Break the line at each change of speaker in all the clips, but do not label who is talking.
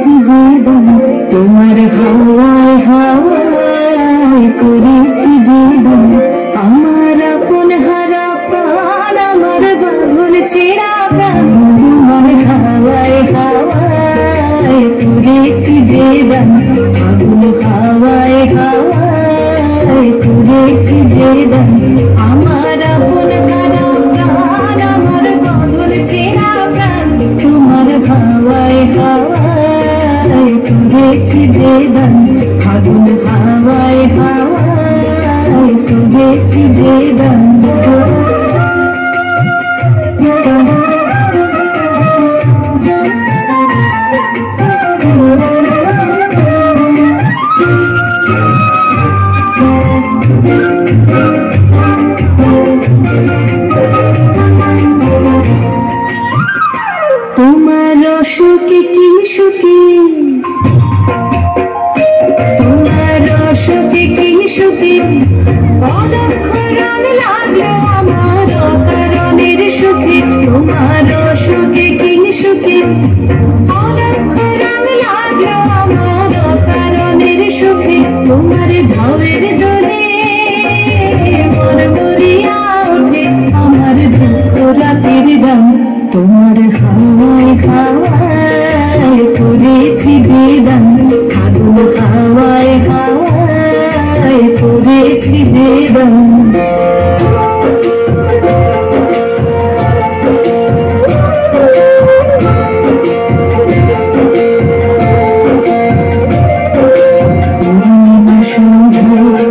করেছি যে দান, তোমার হাওয়ায় হাওয়ায় করেছি যে দান। আমার আপন হারা প্রাণ, আমার বাঁধন ছেঁড়া প্রাণ, তোমার হাওয়ায় হাওয়ায় করেছি যে দান। আগুন হাওয়ায় হাওয়ায় করেছি যে দান। আমার আপন হারা প্রাণ, আমার বাঁধন ছেঁড়া প্রাণ, তোমার হাওয়ায় হাওয়ায় করেছি যে দান। আগুন হাওয়ায় হাওয়ায় করেছি যে দান। তোমার অসুখে কি সুখে, তোমার অসুখে কি সুখে, অনক্ষরণ লাগলো আমার অকারণের সুখে। তোমার অসুখে কি সুখে, অনক্ষরণ লাগলো আমার অকারণের সুখে। তোমার ঝাউয়ের দোলে মন মরিয়া ওঠে আমার দুঃখ রাতের গান। তোমার হাওয়ায় হাওয়ায় করেছি যে দান। আগুন হাওয়ায় হাওয়ায় করেছি যে দান।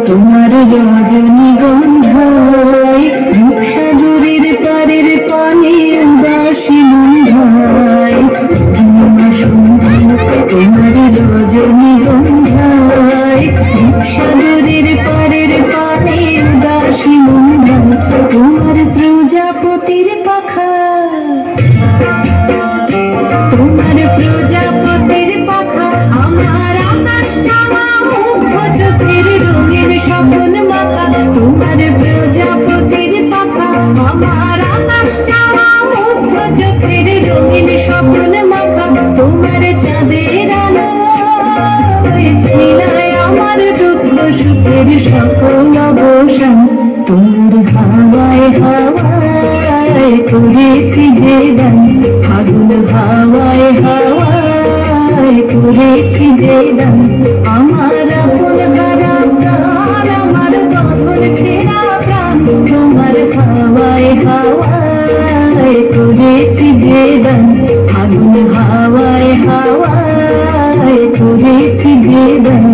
তোমার রজনীগন্ধায় রূপসাগরের পারের পানে উদাসী মন্ধায়। তোমার রজনীগন্ধায় রূপসাগরের পারের পানে উদাসী মন্ধায়। তোমার প্রজাপতির পাখা, তোমার প্রজাপতির পাখা, আমার আকাশ চাওয়া মুগ্ধ চোখের রঙের স্বপ্ন মাখা। তোমার প্রজাপতির পাখা, আমার আকাশ চাওয়া মুগ্ধ চোখের রঙের স্বপ্ন মাখা। তোমার চাঁদের আলো মিলায় আমার দুঃখ সুখের সকল অবসান। তোমার হাওয়ায় হাওয়ায় করেছি যে দান। আগুন হাওয়ায় হাওয়ায় করেছি যে দান। আমার আপন হারা প্রাণ, আমার বাঁধন ছেঁড়া প্রাণ, তোমার হাওয়ায় হাওয়ায় করেছি যে দান। আগুন হাওয়ায় হাওয়ায় করেছি যে দান।